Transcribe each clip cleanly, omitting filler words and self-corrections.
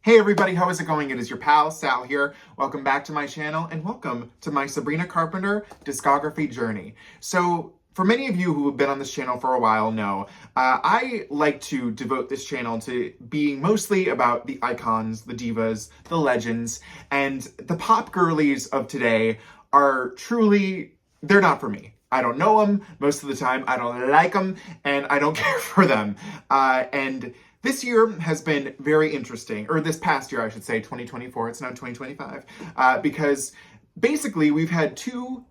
Hey everybody, how is it going? It is your pal, Sal here. Welcome back to my channel and welcome to my Sabrina Carpenter discography journey. So, for many of you who have been on this channel for a while know, I like to devote this channel to being mostly about the icons, the divas, the legends, and the pop girlies of today are truly, they're not for me. I don't know them most of the time, I don't like them, and I don't care for them. And this year has been very interesting, or this past year, I should say, 2024, it's now 2025, because basically we've had two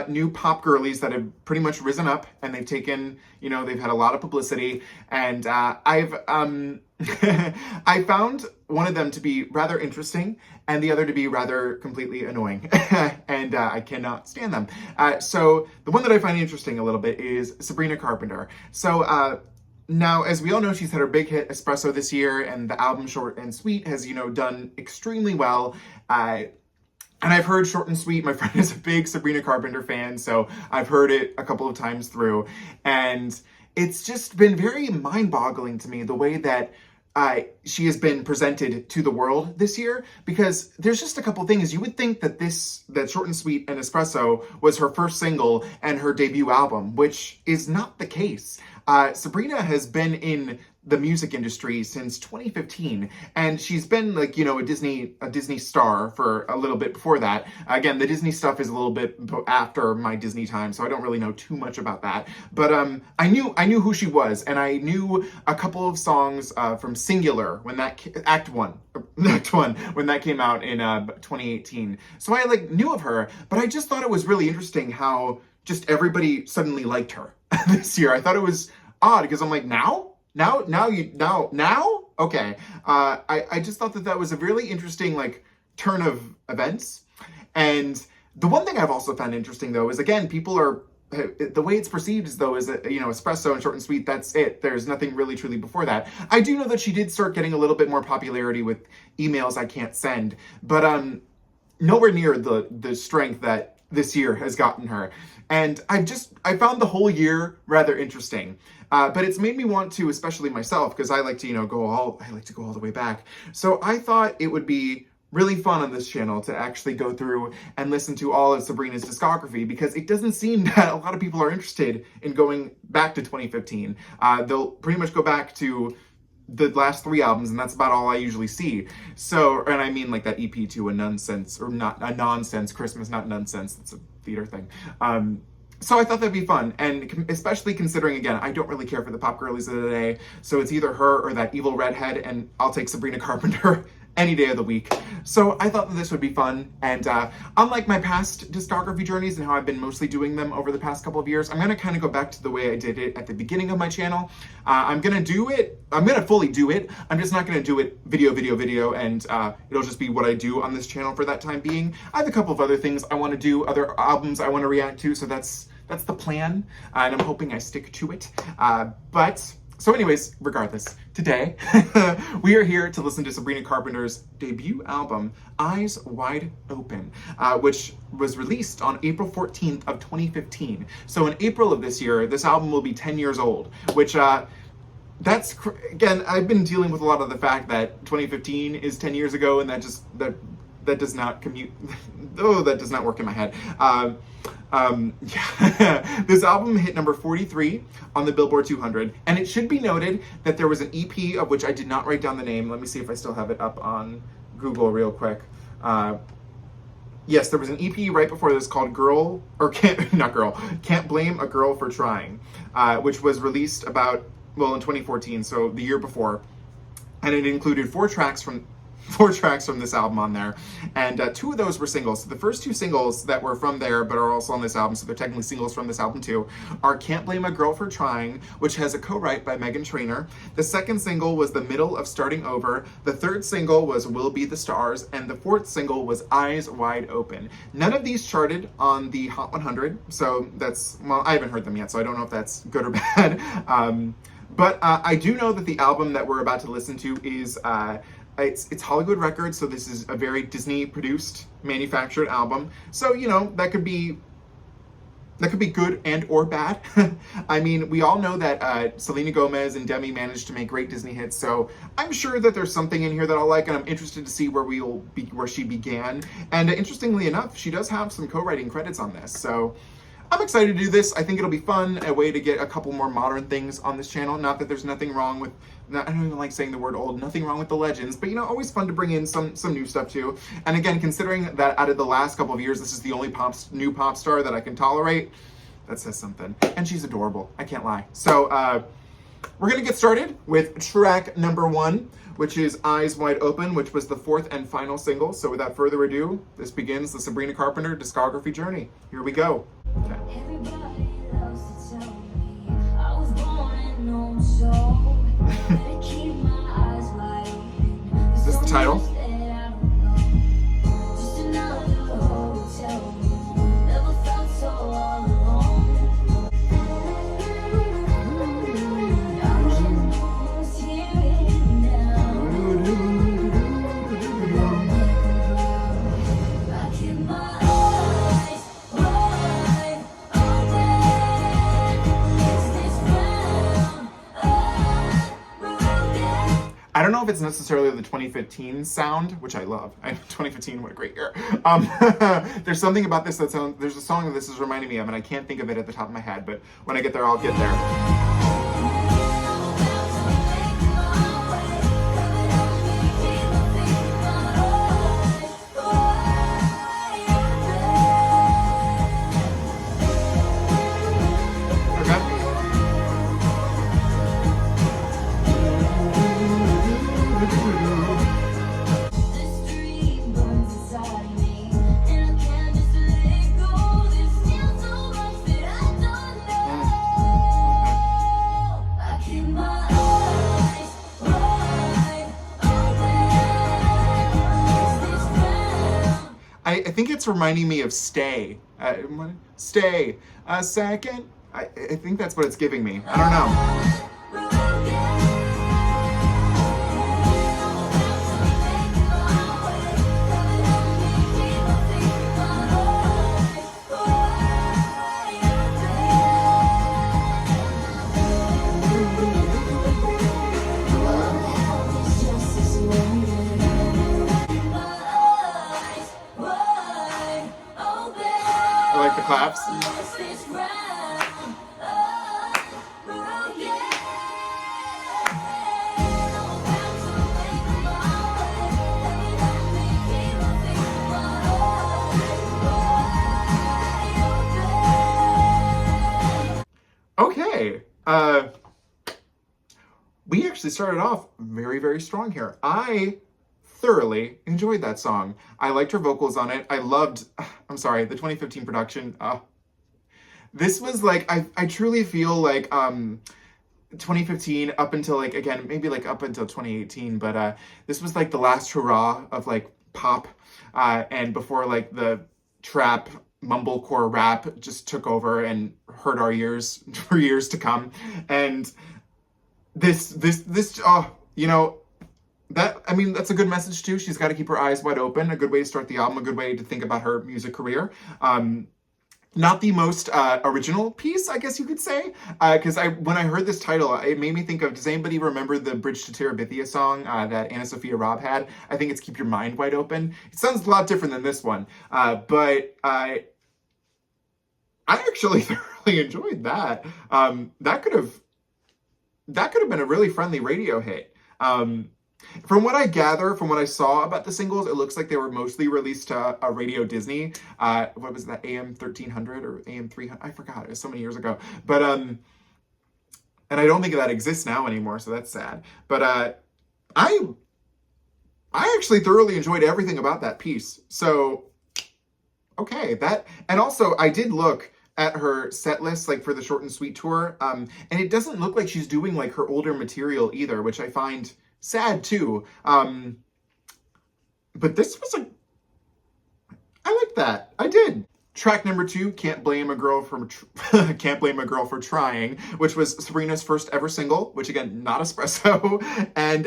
new pop girlies that have pretty much risen up, and they've taken, they've had a lot of publicity, and I found one of them to be rather interesting, and the other to be rather completely annoying, and I cannot stand them. So the one that I find interesting a little bit is Sabrina Carpenter. So, now, as we all know, she's had her big hit Espresso this year, and the album Short and Sweet has, done extremely well. And I've heard Short and Sweet. My friend is a big Sabrina Carpenter fan, so I've heard it a couple of times through. And it's just been very mind-boggling to me the way that she has been presented to the world this year, because there's just a couple things. You would think that that Short and Sweet and Espresso was her first single and her debut album, which is not the case. Sabrina has been in the music industry since 2015, and she's been a Disney star for a little bit before that. Again, the Disney stuff is a little bit after my Disney time, so I don't really know too much about that. But I knew who she was, and I knew a couple of songs from Singular when that Act One when that came out in 2018. So I knew of her, but I just thought it was really interesting how just everybody suddenly liked her this year. I thought it was odd because I'm like, now? Okay. I just thought that was a really interesting, turn of events. And the one thing I've also found interesting, though, is, again, people are, the way it's perceived as though is that, Espresso and Short and Sweet, that's it. There's nothing really truly before that. I do know that she did start getting a little bit more popularity with Emails I Can't Send, but nowhere near the strength that this year has gotten her. And I found the whole year rather interesting. But it's made me want to, especially myself, because I like to, go all the way back. So I thought it would be really fun on this channel to actually go through and listen to all of Sabrina's discography, because it doesn't seem that a lot of people are interested in going back to 2015. They'll pretty much go back to the last three albums, and that's about all I usually see. So, and I mean that EP to a nonsense, or not a nonsense Christmas, not nonsense, it's a theater thing. So I thought that'd be fun, and especially considering, again, I don't really care for the pop girlies of the day, so it's either her or that evil redhead, and I'll take Sabrina Carpenter any day of the week. So I thought that this would be fun, and unlike my past discography journeys and how I've been mostly doing them over the past couple of years, I'm going to kind of go back to the way I did it at the beginning of my channel. I'm going to fully do it. I'm just not going to do it video, and it'll just be what I do on this channel for that time being. I have a couple of other things I want to do, other albums I want to react to, so that's the plan, and I'm hoping I stick to it. So anyways, regardless, today we are here to listen to Sabrina Carpenter's debut album, Eyes Wide Open, which was released on April 14th of 2015. So in April of this year, this album will be 10 years old, which again, I've been dealing with a lot of the fact that 2015 is 10 years ago, and that does not commute. Oh, that does not work in my head. This album hit number 43 on the Billboard 200, and it should be noted that there was an EP of which I did not write down the name. Let me see if I still have it up on Google real quick. Yes, there was an EP right before this called Can't Blame a Girl for Trying, which was released in 2014, so the year before, and it included four tracks from this album on there, and two of those were singles. So the first two singles that were from there but are also on this album, so they're technically singles from this album too, are Can't Blame a Girl for Trying, which has a co-write by Meghan Trainor. The second single was The Middle of Starting Over. The third single was Will Be the Stars, and the fourth single was Eyes Wide Open. None of these charted on the Hot 100, so I haven't heard them yet, so I don't know if that's good or bad. But I do know that the album that we're about to listen to is it's Hollywood Records, so this is a very Disney produced, manufactured album. So, that could be That could be good and or bad. I mean, we all know that Selena Gomez and Demi managed to make great Disney hits, so I'm sure that there's something in here that I'll like, and I'm interested to see where she began. And interestingly enough, she does have some co-writing credits on this, so I'm excited to do this. I think it'll be fun, a way to get a couple more modern things on this channel. Not that there's nothing wrong with, I don't even like saying the word old, nothing wrong with the legends, but always fun to bring in some new stuff too. And again, considering that out of the last couple of years, this is the only new pop star that I can tolerate, that says something. And she's adorable, I can't lie. So we're gonna get started with track number 1, which is Eyes Wide Open, which was the 4th and final single. So without further ado, this begins the Sabrina Carpenter discography journey. Here we go. Okay. Everybody loves to tell me I was born in no soul. Better keep my eyes wide open. Is this the title? Just another hotel room. Never felt so all alone. I'm almost here now. I keep my eyes wide open. I don't know if it's necessarily the 2015 sound, which I love. 2015, what a great year. There's something about this that sounds, there's a song that this is reminding me of, and I can't think of it at the top of my head, but when I get there, I'll get there. This dream burns inside me, and I can't just let it go. There's still so much that I don't know. I keep my eyes wide open. Is this ground? I think it's reminding me of Stay. Stay a second. I think that's what it's giving me. I don't know. I like the claps. Okay. We actually started off very, very strong here. I thoroughly enjoyed that song. I liked her vocals on it. I loved, I'm sorry, the 2015 production. This was like, I truly feel like 2015 up until like, again, maybe like up until 2018, but this was like the last hurrah of like pop, and before like the trap mumblecore rap just took over and hurt our ears for years to come. And this that, I mean, that's a good message too. She's got to keep her eyes wide open. A good way to start the album, a good way to think about her music career. Not the most original piece, I guess you could say, because when I heard this title, it made me think of, does anybody remember the Bridge to Terabithia song that Anna Sophia Robb had? I think it's Keep Your Mind Wide Open. It sounds a lot different than this one, but I actually thoroughly enjoyed that. That could have been a really friendly radio hit. From what I gather, from what I saw about the singles, it looks like they were mostly released to Radio Disney. What was that, AM 1300 or AM 300? I forgot. It was so many years ago. But and I don't think that exists now anymore, so that's sad. But I actually thoroughly enjoyed everything about that piece. So okay, and also I did look at her set list, like for the Short and Sweet tour, and it doesn't look like she's doing like her older material either, which I find sad too. But this was I like that. I did. Track number 2, Can't Blame a Girl for Trying, which was Sabrina's first ever single, which again, not Espresso. And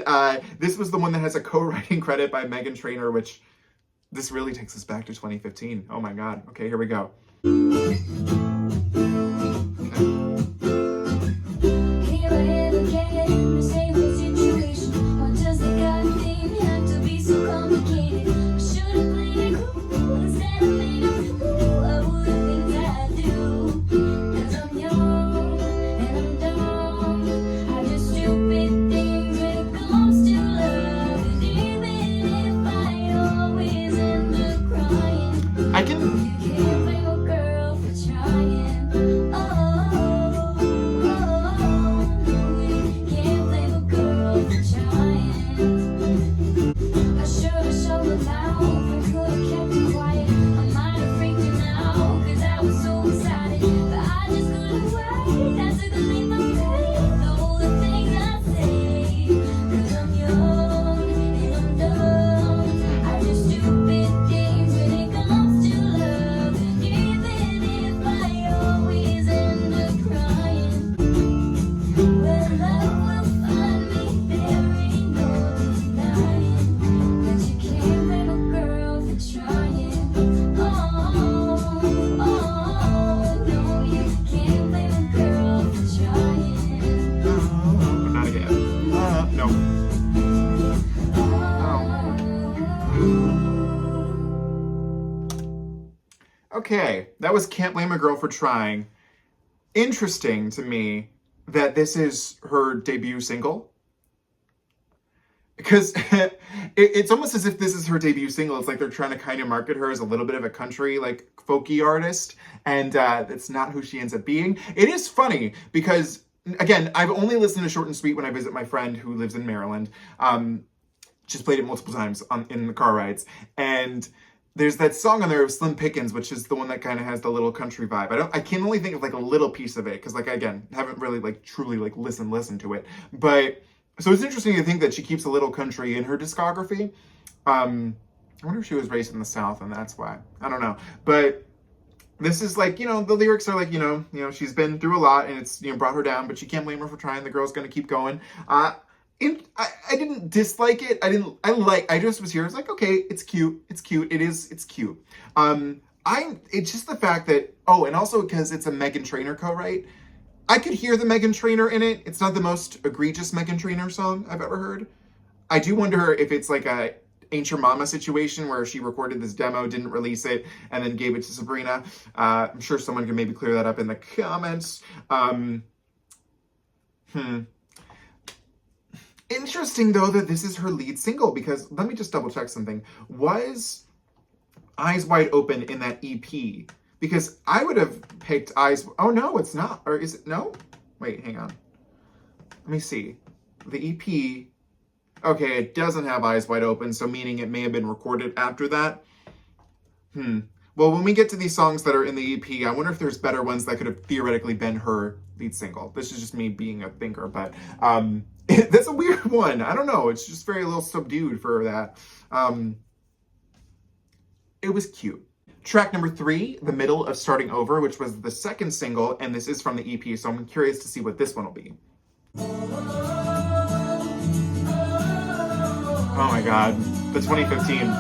this was the one that has a co-writing credit by Meghan Trainor, which this really takes us back to 2015. Oh my God. Okay, here we go. Okay, that was Can't Blame a Girl for Trying. Interesting to me that this is her debut single. Because it's almost as if this is her debut single. It's like they're trying to kind of market her as a little bit of a country, like, folky artist. And that's not who she ends up being. It is funny because, again, I've only listened to Short and Sweet when I visit my friend who lives in Maryland. She's played it multiple times in the car rides. And there's that song on there of Slim Pickens, which is the one that kind of has the little country vibe. I can only think of like a little piece of it because, like, again, haven't really like truly like listened to it. But so it's interesting to think that she keeps a little country in her discography. I wonder if she was raised in the South and that's why. I don't know. But this is like, the lyrics are like, she's been through a lot and it's, brought her down, but she can't blame her for trying. The girl's going to keep going. I didn't dislike it. I just was here. It's like, okay, it's cute. It's cute. It's cute. It's just the fact that, and also because it's a Meghan Trainor co-write, I could hear the Meghan Trainor in it. It's not the most egregious Meghan Trainor song I've ever heard. I do wonder if it's like a Ain't Your Mama situation where she recorded this demo, didn't release it, and then gave it to Sabrina. I'm sure someone can maybe clear that up in the comments. Interesting, though, that this is her lead single, because let me just double check something. Was Eyes Wide Open in that EP? Because I would have picked Eyes... Oh, no, it's not. Or is it? No? Wait, hang on. Let me see. The EP... Okay, it doesn't have Eyes Wide Open, so meaning it may have been recorded after that. Well, when we get to these songs that are in the EP, I wonder if there's better ones that could have theoretically been her lead single. This is just me being a thinker, but that's a weird one. I don't know. It's just very a little subdued for that. It was cute. Track number 3, The Middle of Starting Over, which was the second single, and this is from the EP, so I'm curious to see what this one will be. Oh my god, the 2015.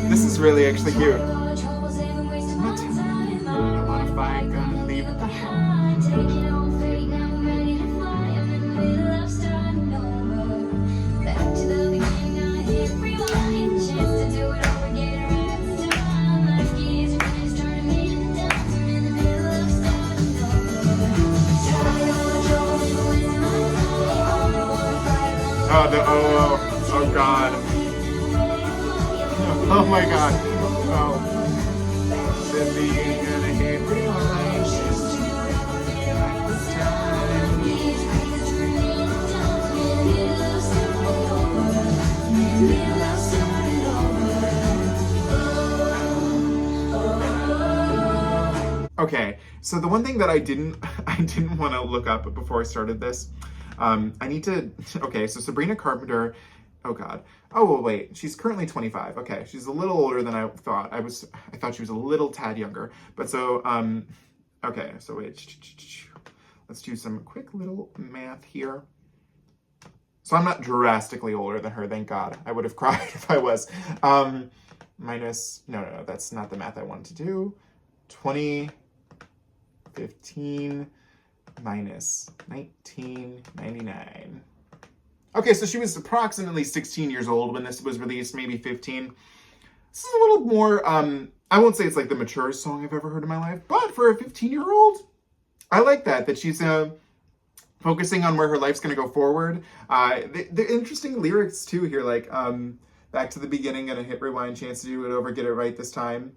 This is really actually cute. Oh god. Oh my god. Oh. Cindy ain't gonna hate realize it's Okay, so the one thing that I didn't want to look up before I started this, okay, so Sabrina Carpenter, oh god. Oh, well, wait, she's currently 25. Okay, she's a little older than I thought. I thought she was a little tad younger. But so, okay, so wait, let's do some quick little math here. So I'm not drastically older than her, thank God. I would have cried if I was. Minus, no, that's not the math I wanted to do. 20, 15 minus 1999. Okay, so she was approximately 16 years old when this was released, maybe 15. This is a little more, I won't say it's like the maturest song I've ever heard in my life, but for a 15-year-old, I like that she's focusing on where her life's going to go forward. The interesting lyrics too here, like, back to the beginning, gonna hit rewind, chance to do it over, get it right this time.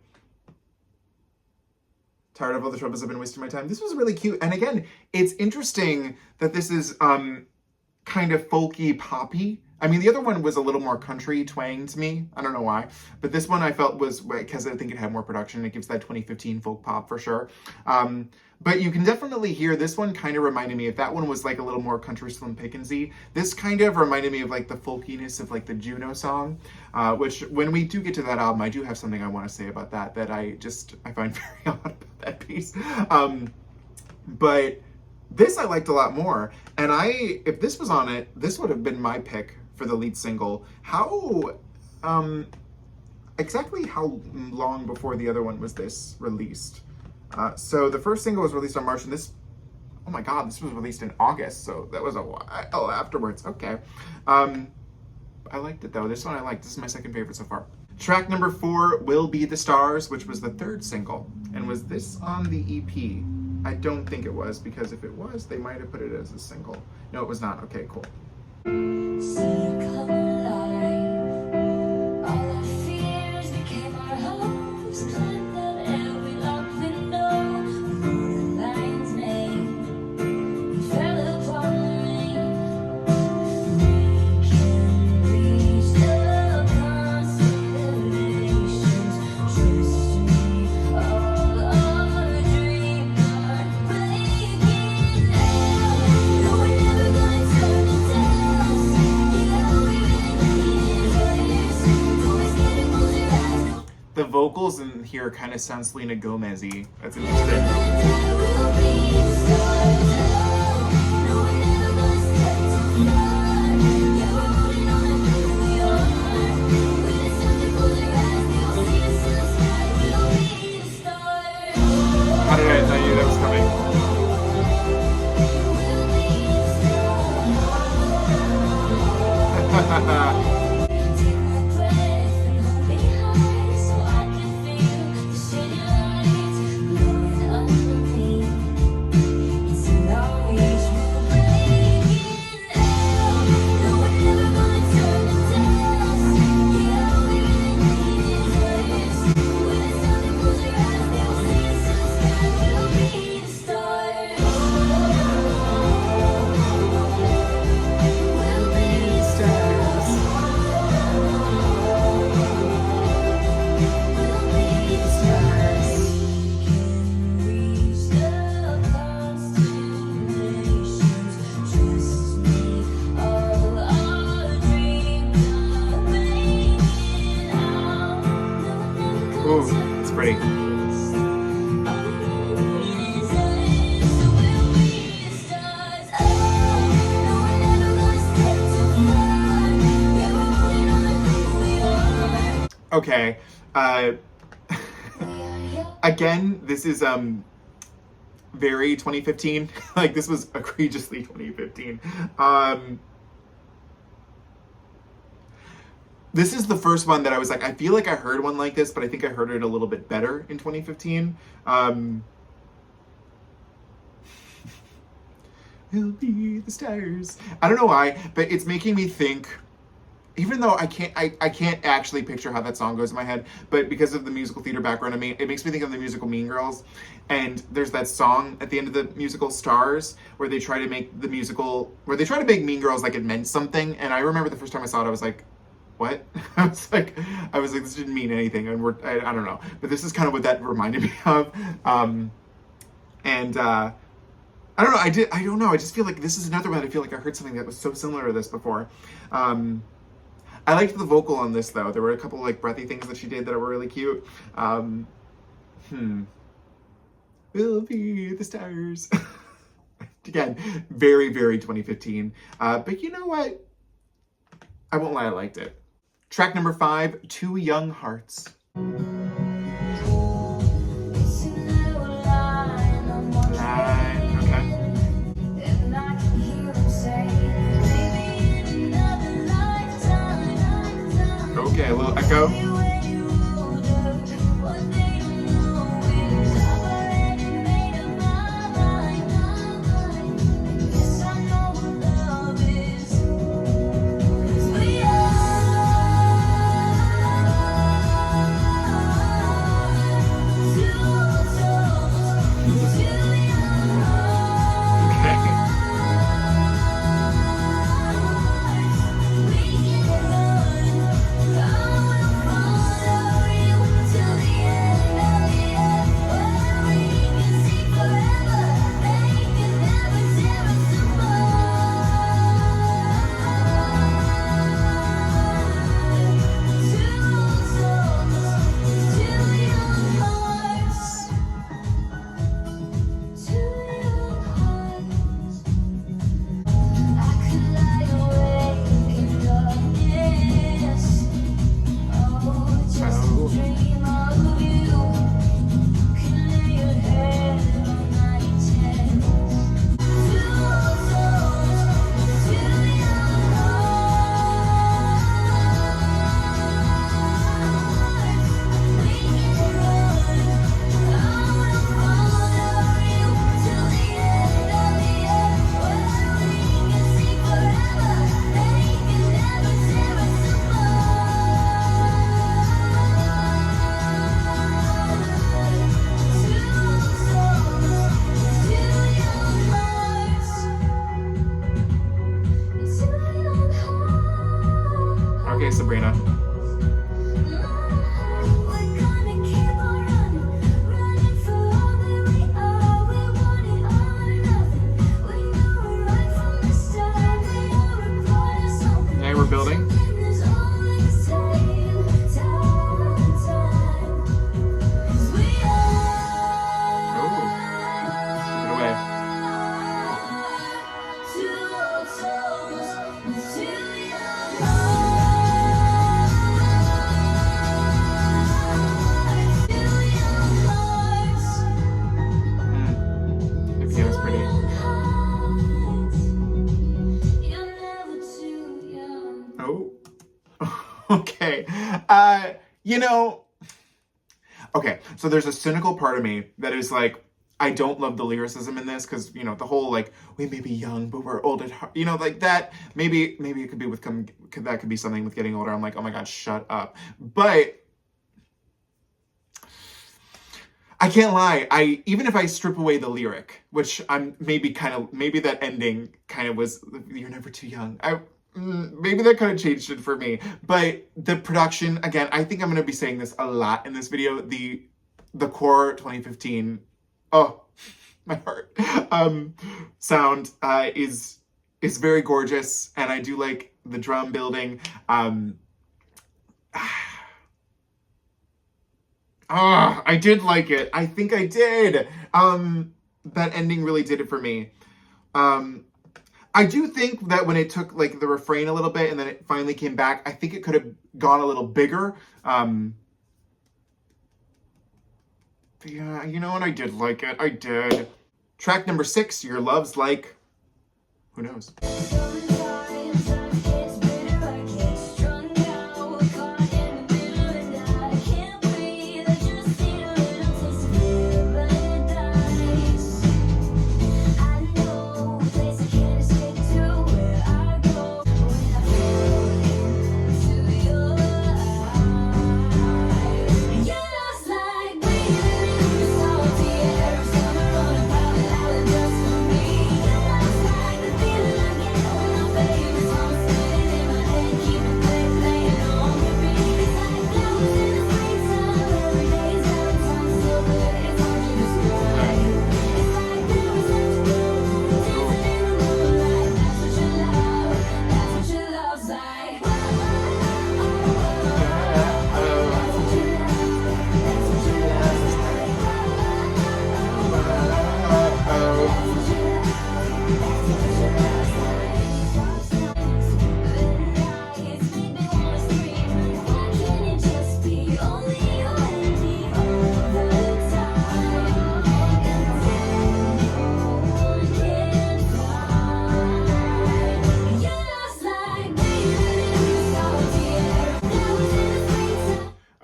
Tired of all the troubles, I've been wasting my time. This was really cute. And again, it's interesting that this is kind of folky poppy. I mean, the other one was a little more country twang to me. I don't know why. But this one I felt was, because I think it had more production, it gives that 2015 folk pop for sure. But you can definitely hear this one kind of reminded me, if that one was like a little more country Slim Pickensy, this kind of reminded me of like the folkiness of like the Juno song, which when we do get to that album, I do have something I want to say about that I find very odd about that piece. But this I liked a lot more. And if this was on it, this would have been my pick for the lead single. Exactly how long before the other one was this released? So the first single was released on March, and this, oh my God, this was released in August, so that was a while afterwards. Okay. I liked it though. This one I liked. This is my second favorite so far. Track number 4, Will Be the Stars, which was the third single. And was this on the EP? I don't think it was, because if it was, they might have put it as a single. No, it was not. Okay, cool. The vocals in here kind of sound Selena Gomez-y. That's interesting. How did I tell you that was coming? Ooh, it's pretty. Okay. Again, this is very 2015. Like, this was egregiously 2015. This is the first one that I was like, I feel like I heard one like this, but I think I heard it a little bit better in 2015. Will be the stars. I don't know why, but it's making me think, even though I can't actually picture how that song goes in my head, but because of the musical theater background, it makes me think of the musical Mean Girls. And there's that song at the end of the musical Stars where they try to make Mean Girls like it meant something. And I remember the first time I saw it, I was like, what? I was like, this didn't mean anything. And I don't know. But this is kind of what that reminded me of. I don't know. I don't know. I just feel like this is another one that I feel like I heard something that was so similar to this before. I liked the vocal on this though. There were a couple like breathy things that she did that were really cute. Will be the stars. Again, very, very 2015. But you know what? I won't lie, I liked it. Track number 5, Two Young Hearts. Okay, a little echo. Okay, Sabrina. Okay, we're building. Okay. You know, okay, so there's a cynical part of me that is like, I don't love the lyricism in this because, you know, the whole like, we may be young, but we're old at heart, you know, like that. Maybe it could be that could be something with getting older. I'm like, oh my God, shut up. But I can't lie. Even if I strip away the lyric, which I'm maybe that ending kind of was, you're never too young. Maybe that kind of changed it for me. But the production, again, I think I'm going to be saying this a lot in this video. The core 2015, oh, my heart, sound is very gorgeous. And I do like the drum building. I did like it. I think I did. That ending really did it for me. I do think that when it took like the refrain a little bit and then it finally came back, I think it could have gone a little bigger. But yeah, you know what? I did like it. I did. Track number 6, Your Love's Like, who knows?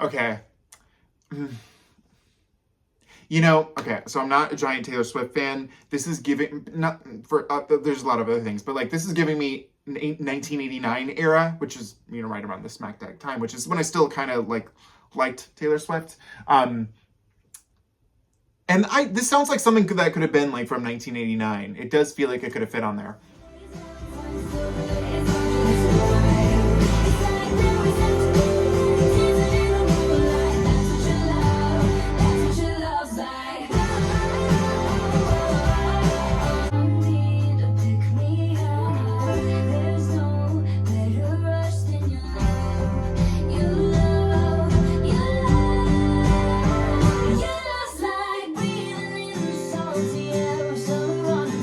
Okay. You know, okay, so I'm not a giant Taylor Swift fan. This is giving, not for, there's a lot of other things, but like this is giving me 1989 era, which is, you know, right around the smack dab time, which is when I still kind of like liked Taylor Swift. And this sounds like something that could have been like from 1989. It does feel like it could have fit on there.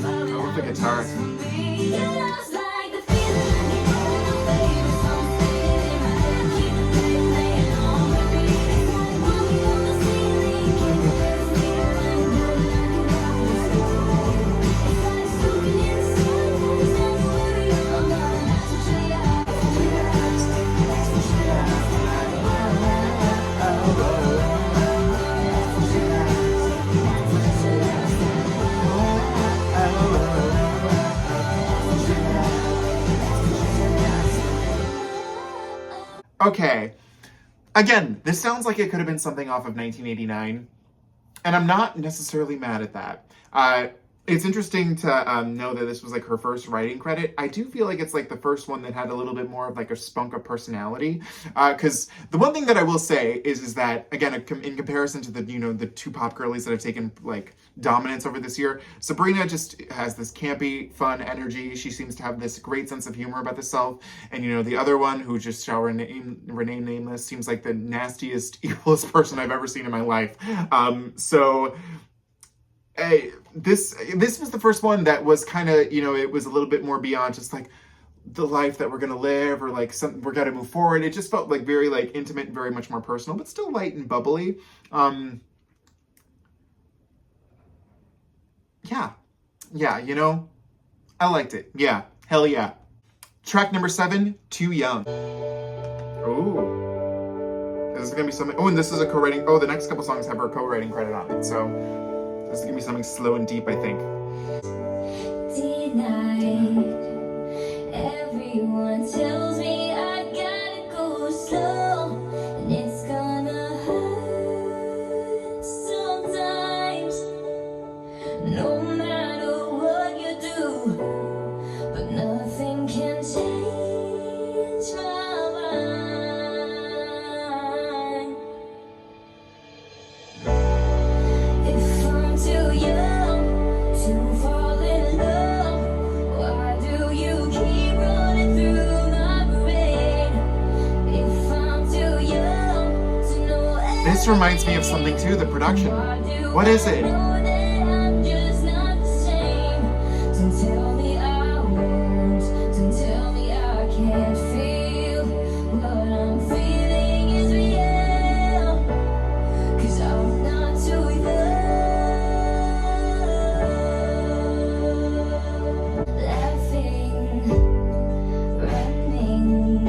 I love the guitar. Okay. Again, this sounds like it could have been something off of 1989, and I'm not necessarily mad at that. It's interesting to know that this was like her first writing credit. I do feel like it's like the first one that had a little bit more of like a spunk of personality. Because the one thing that I will say is that, again, in comparison to the, you know, the two pop girlies that have taken like dominance over this year, Sabrina just has this campy, fun energy. She seems to have this great sense of humor about herself. And, you know, the other one, who just shall remain nameless, seems like the nastiest, evilest person I've ever seen in my life. This was the first one that was kind of, you know, it was a little bit more beyond just like the life that we're gonna live or like something we're gonna move forward. It just felt like very like intimate, very much more personal, but still light and bubbly. Yeah, you know, I liked it. Yeah, hell yeah. Track number 7, Too Young. Oh, this is gonna be something. Oh, and this is a co-writing. Oh, the next couple songs have her co-writing credit on it, so this is gonna be something slow and deep, I think. Denied. Everyone tells me I gotta go slow, and it's gonna hurt sometimes. No matter what you do, but nothing can change my mind. If I'm too young to fall in love, why do you keep running through my brain? If I'm too young to know This reminds me of something too, the production. What is it? I'm just not the same. Don't tell me I won't. Don't tell me I can't feel what I'm feeling is real. 'Cause I'm not too young. Laughing, running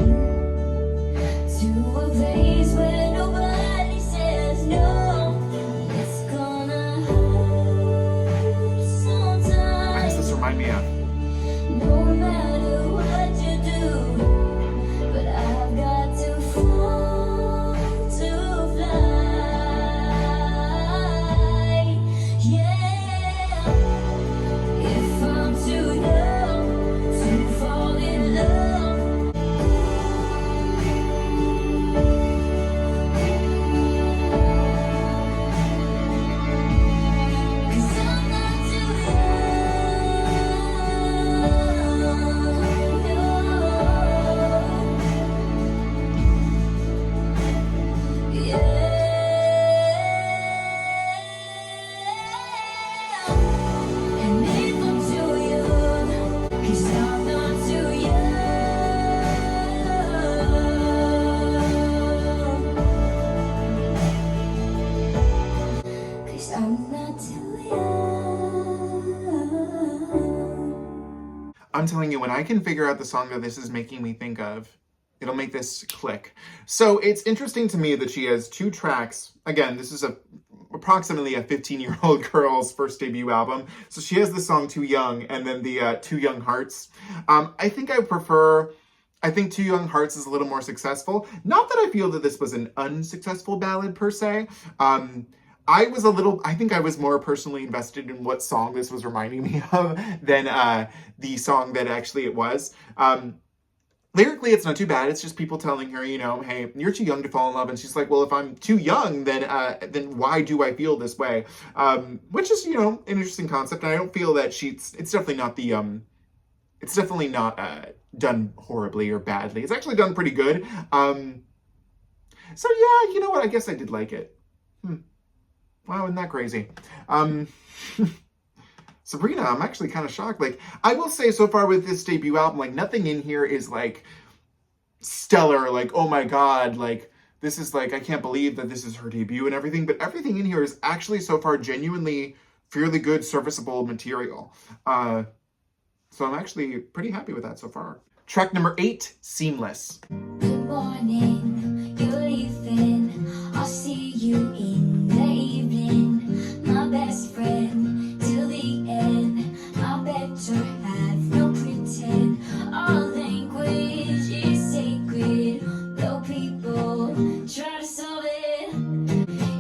to a place where nobody says no. It's gonna hurt What does sometimes. this remind me of? No matter what you do, but I've got to fall to fly. Yeah. If I'm too young to fall in love, 'cause I'm not too young. Yeah. And if I'm too young, 'cause I'm not too young. 'Cause I'm not too young. I'm telling you, when I can figure out the song that this is making me think of, It'll make this click. So it's interesting to me that she has 2 tracks. Again, this is approximately a 15-year-old girl's first debut album. So she has the song Too Young and then the Too Young Hearts. I think Too Young Hearts is a little more successful. Not that I feel that this was an unsuccessful ballad per se. I think I was more personally invested in what song this was reminding me of than the song that actually it was. Lyrically, it's not too bad. It's just people telling her, hey, you're too young to fall in love. And she's like, well, if I'm too young, then why do I feel this way? Which is, an interesting concept. And I don't feel that it's definitely not done horribly or badly. It's actually done pretty good. So yeah, you know what? I guess I did like it. Wow, isn't that crazy? Sabrina, I'm actually kind of shocked. Like, I will say so far with this debut album, like, nothing in here is, like, stellar. Like, oh my God, like, this is, like, I can't believe that this is her debut and everything. But everything in here is actually so far genuinely fairly good, serviceable material. So I'm actually pretty happy with that so far. Track number 8, Seamless. Good morning, you're leaving. I'll see you in the evening. My best friend till the end. I better have no pretend. Our language is sacred. Though people try to solve it.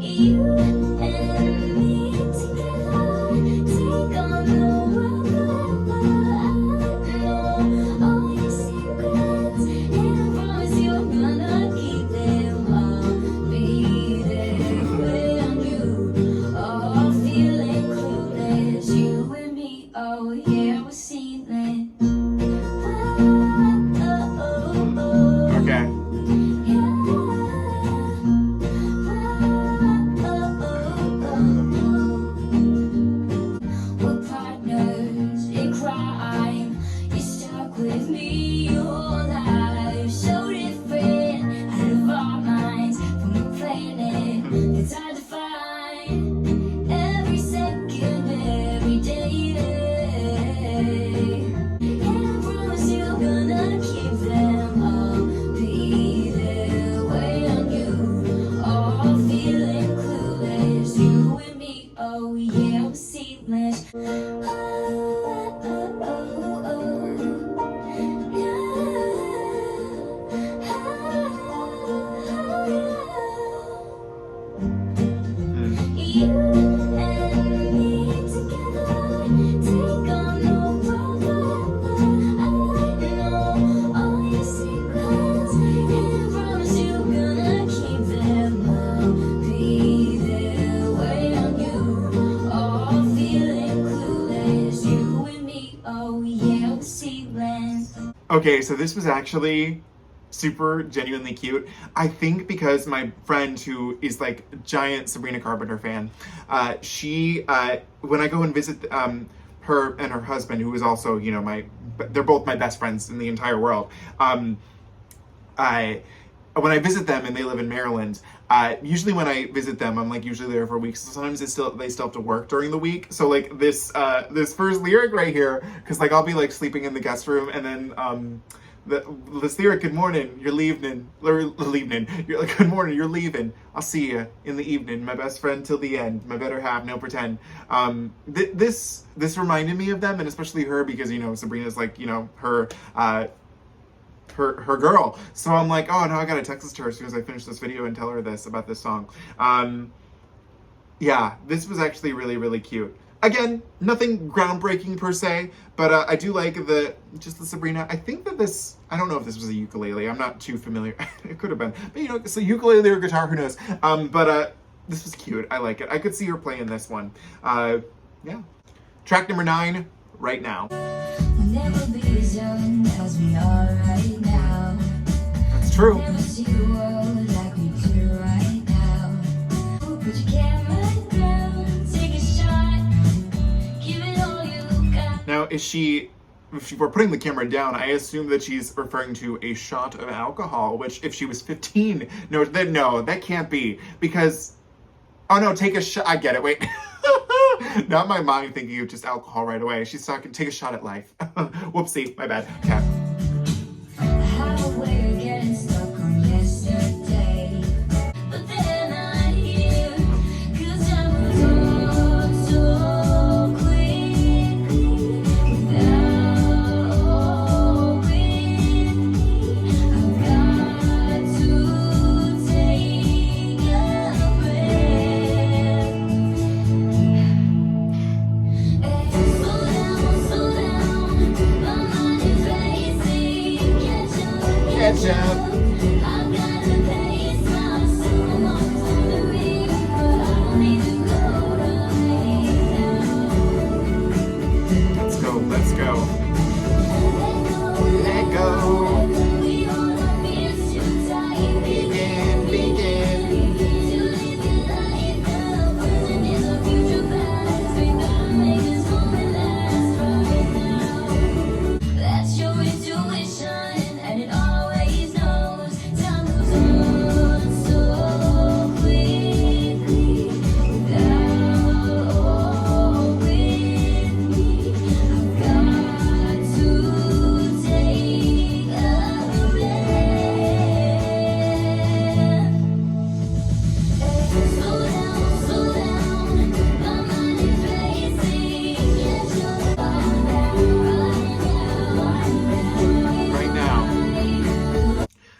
You and me together. Take on the world forever. I know all your secrets, and I promise you're gonna keep them all. Be there when you are feeling clueless. You and me, oh yeah, we're seamless. Okay. We're partners in crime. You're stuck with me your life. So different, out of our minds, from a planet that's hard to find. Every second, every day. And I promise you're gonna keep them all. Be there when you are feeling clueless. You and me, oh yeah, we're seamless. You and me together, take on the world forever. I know all your secrets, and I promise you're gonna keep them all. Be there when you are feeling clueless. You and me, oh yeah, we're seamless. Okay, so this was actually super genuinely cute. I think because my friend who is like a giant Sabrina Carpenter fan, she when I go and visit her and her husband, who is also, they're both my best friends in the entire world. When I visit them and they live in Maryland, usually when I visit them, I'm like usually there for weeks. So sometimes they still have to work during the week. So like this first lyric right here, because like I'll be like sleeping in the guest room, and then this lyric, good morning, you're leaving, you're like, good morning, you're leaving, I'll see you in the evening, my best friend till the end, my better half, no pretend. This reminded me of them, and especially her, because Sabrina's like her girl. So I'm like, oh no, I gotta text this to her as soon as I finish this video and tell her about this song. Yeah, this was actually really, really cute. Again, nothing groundbreaking per se, but I do like the Sabrina. I think that I don't know if this was a ukulele. I'm not too familiar. It could have been, but it's a ukulele or guitar, who knows? But this was cute. I like it. I could see her playing this one. Yeah. Track number 9, Right Now. We'll never be as young as we are right now. That's true. Never see the world like we do right now. Put your camera down, take a shot, give it all you got. Now, if we're putting the camera down, I assume that she's referring to a shot of alcohol, which if she was 15, no, that can't be, because, oh no, take a shot, I get it, wait. Not my mind thinking of just alcohol right away. She's talking, take a shot at life. Whoopsie, my bad. Okay. I have a way of getting catch up. I've got to face myself on the ring, but I don't need to go right now. Let's go, let's go. Let go. We all are meant to die. Begin, begin. To live your life now. Present is our future past. We gotta make this moment last right now. That's your intuition, and it always knows. Time moves on so quickly. Without all with me, I've got to take a rest. Slow down, my mind is racing. Yes, you're Right now.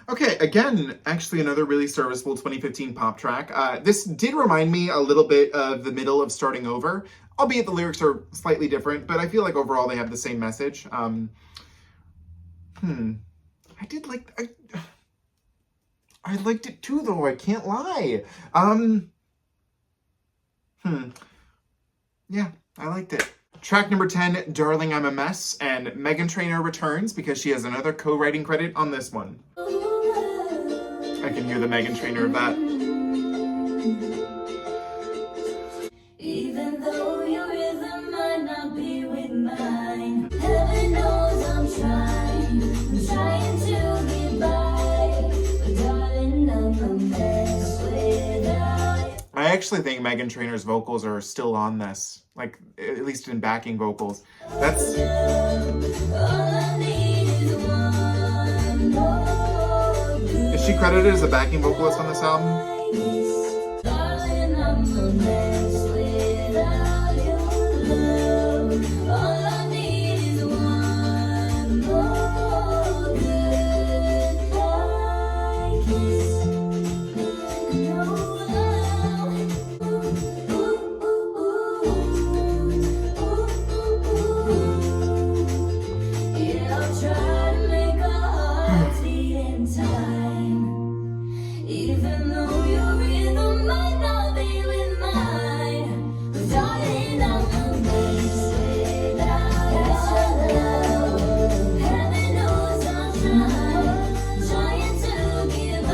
Okay, again, actually another really serviceable 2015 pop track. This did remind me a little bit of the middle of Starting Over, albeit the lyrics are slightly different, but I feel like overall they have the same message. I did like... I liked it too, though, I can't lie. Yeah, I liked it. Track number 10, Darling I'm a Mess, and Meghan Trainor returns because she has another co-writing credit on this one. I can hear the Meghan Trainor of that. Even though your rhythm might not be with mine, heaven knows I'm trying to get by, but darling, I'm a mess without you. I actually think Meghan Trainor's vocals are still on this, like, at least in backing vocals. That's... All I need is one more good Is she credited as a backing vocalist on this album? kiss. Darling, I'm a mess without your love. All I need is one more goodbye kiss. Yeah, I'll try to make our hearts beat in time. Even though your rhythm might not be with mine, but darling, I'm a mess without your love. Heaven knows I'm trying to get by.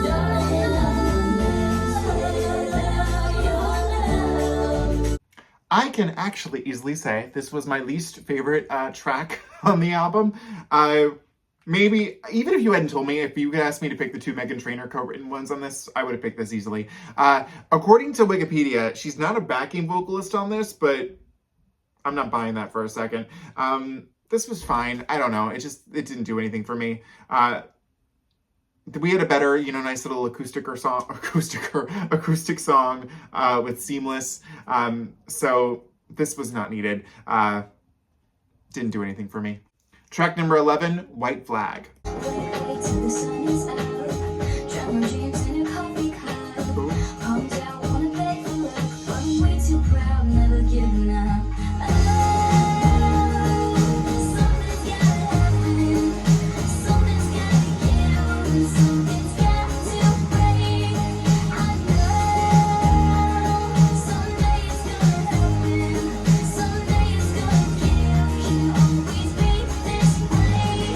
Darling, I'm a mess without your love. I can actually easily say this was my least favorite track on the album. Maybe, even if you hadn't told me, if you had asked me to pick the two Meghan Trainor co-written ones on this, I would have picked this easily. According to Wikipedia, she's not a backing vocalist on this, but I'm not buying that for a second. This was fine. I don't know. It didn't do anything for me. We had a better, nice little acoustic song with Seamless. So this was not needed. Didn't do anything for me. Track number 11, White Flag. Wait till the sun is out. Drop my dreams in a coffee cup. Calm down, wanna beg for luck, but I'm way too proud, never giving up. Something's gotta happen. Something's gotta give. Something's got to break. I know someday it's gonna happen. Someday it's gonna give. Can't always be this way.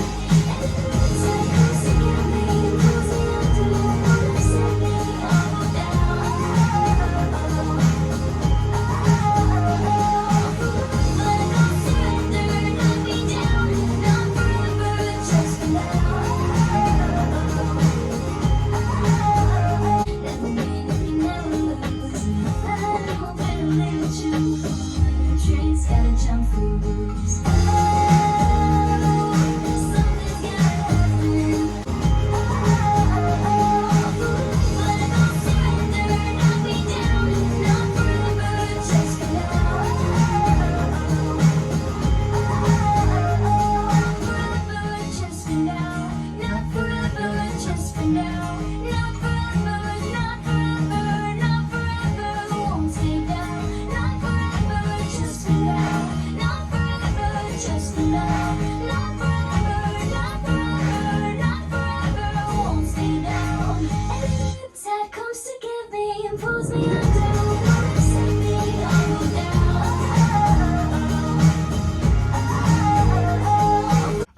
me and pulls me under, set me all down.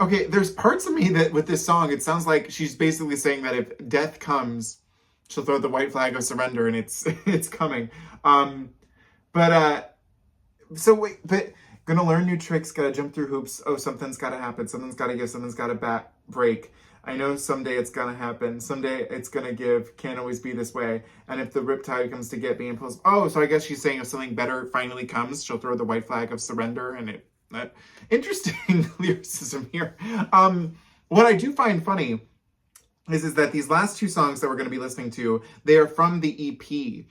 Okay, there's parts of me that with this song, it sounds like she's basically saying that if death comes, she'll throw the white flag of surrender, and it's it's coming. But so wait, but gonna learn new tricks, gotta jump through hoops. Oh, something's gotta happen. Something's gotta give. Something's gotta break. I know someday it's gonna happen. Someday it's gonna give. Can't always be this way. And if the riptide comes to get me and pulls, oh, so I guess she's saying if something better finally comes, she'll throw the white flag of surrender. And interesting lyricism here. What I do find funny is that these last two songs that we're going to be listening to, they are from the EP,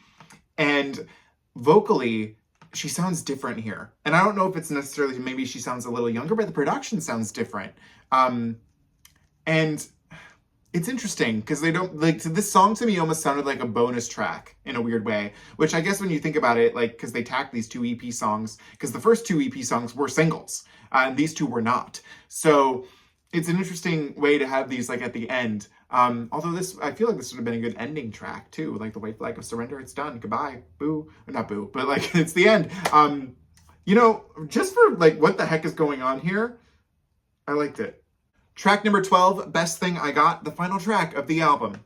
and vocally she sounds different here. And I don't know if it's necessarily, maybe she sounds a little younger, but the production sounds different. And it's interesting because they don't, like, so this song to me almost sounded like a bonus track in a weird way, which I guess when you think about it, like, because they tacked these two EP songs, because the first two EP songs were singles, and these two were not. So it's an interesting way to have these, like, at the end. Although this, I feel like this would have been a good ending track too, like the white flag of surrender, it's done, goodbye, boo, or not boo, but like, it's the end. You know, just for like, what the heck is going on here, I liked it. Track number 12, Best Thing I Got, the final track of the album.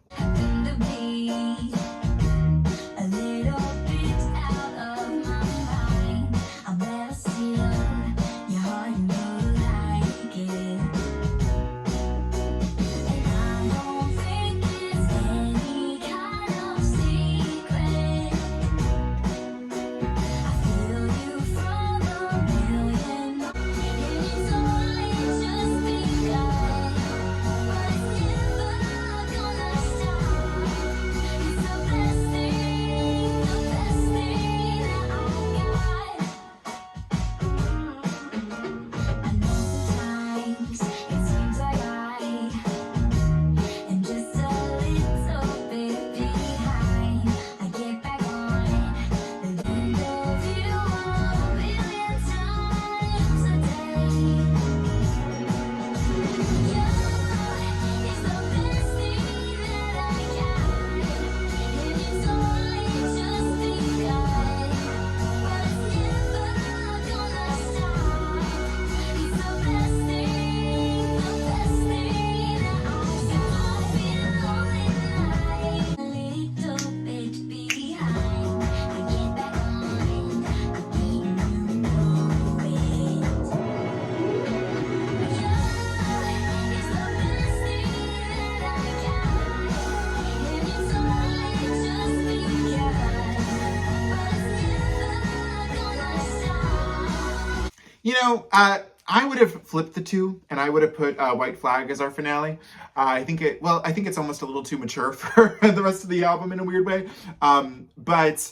You know, I would have flipped the two, and I would have put White Flag as our finale. I think it's almost a little too mature for the rest of the album in a weird way. But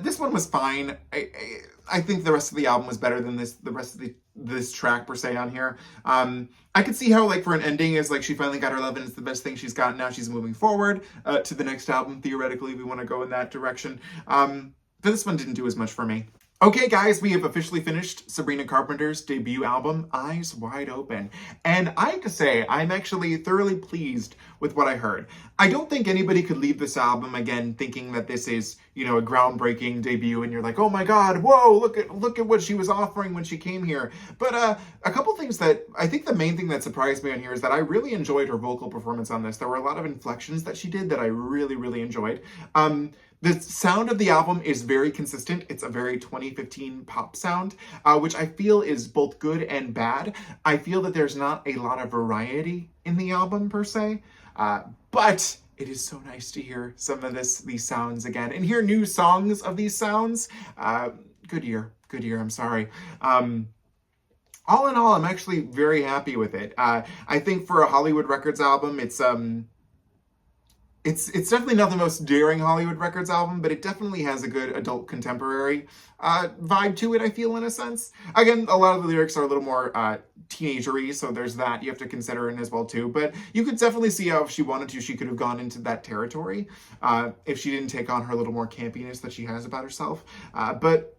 this one was fine. I think the rest of the album was better than the rest of this track per se on here. I could see how, like, for an ending is like she finally got her love and it's the best thing she's got. Now she's moving forward to the next album. Theoretically, we want to go in that direction. But this one didn't do as much for me. Okay, guys, we have officially finished Sabrina Carpenter's debut album, Eyes Wide Open. And I have to say, I'm actually thoroughly pleased with what I heard. I don't think anybody could leave this album again thinking that this is, you know, a groundbreaking debut and you're like, oh my God, whoa, look at what she was offering when she came here. But a couple things that, I think the main thing that surprised me on here is that I really enjoyed her vocal performance on this. There were a lot of inflections that she did that I really, really enjoyed. The sound of the album is very consistent. It's a very 2015 pop sound, which I feel is both good and bad. I feel that there's not a lot of variety in the album per se, but it is so nice to hear some of these sounds again and hear new songs of these sounds. Good year, I'm sorry. All in all, I'm actually very happy with it. I think for a Hollywood Records album, it's definitely not the most daring Hollywood Records album, but it definitely has a good adult contemporary vibe to it, I feel, in a sense. Again, a lot of the lyrics are a little more teenagery, so there's that you have to consider in as well, too. But you could definitely see how if she wanted to, she could have gone into that territory if she didn't take on her little more campiness that she has about herself. But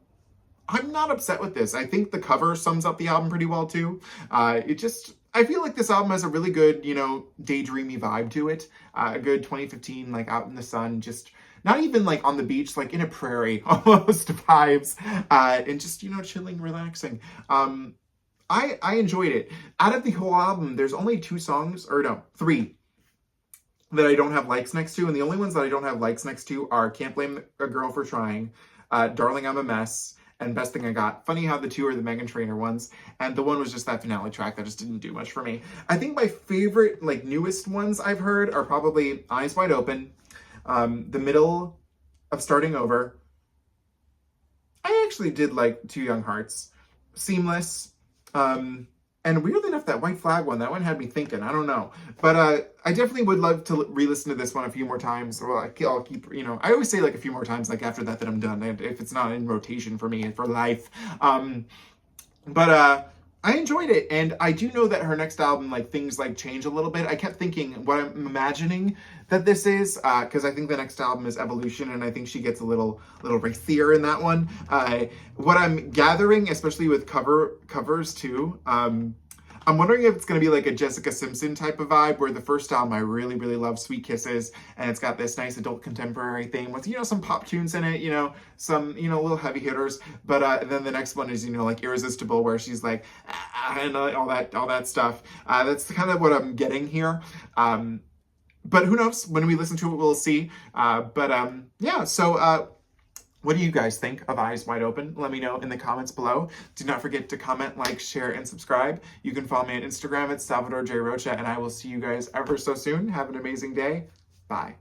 I'm not upset with this. I think the cover sums up the album pretty well, too. I feel like this album has a really good, you know, daydreamy vibe to it. A good 2015, like out in the sun, just not even like on the beach, like in a prairie almost vibes, and just, you know, chilling, relaxing. I enjoyed it. Out of the whole album, there's only 2 songs, or no, 3 that I don't have likes next to, and the only ones that I don't have likes next to are Can't Blame a Girl for Trying, Darling I'm a Mess, and Best Thing I Got. Funny how the 2 are the Meghan Trainor ones, and the one was just that finale track that just didn't do much for me. I think my favorite, like, newest ones I've heard are probably Eyes Wide Open, The Middle of Starting Over. I actually did like Two Young Hearts, Seamless, and weirdly enough, that White Flag one, that one had me thinking. I don't know. But I definitely would love to re-listen to this one a few more times. Well, I'll keep, you know, I always say like a few more times, like after that I'm done, if it's not in rotation for me and for life. But I enjoyed it. And I do know that her next album, like, things like change a little bit. I kept thinking what I'm imagining that this is, because I think the next album is Evolution, and I think she gets a little racier in that one. What I'm gathering, especially with covers too, I'm wondering if it's going to be like a Jessica Simpson type of vibe, where the first album I really, really love, Sweet Kisses, and it's got this nice adult contemporary thing with, you know, some pop tunes in it, you know, some, you know, little heavy hitters. But then the next one is, you know, like Irresistible, where she's like, and all that stuff. That's kind of what I'm getting here. But who knows? When we listen to it, we'll see. Yeah, so what do you guys think of Eyes Wide Open? Let me know in the comments below. Do not forget to comment, like, share, and subscribe. You can follow me on Instagram at Salvador J. Rocha, and I will see you guys ever so soon. Have an amazing day. Bye.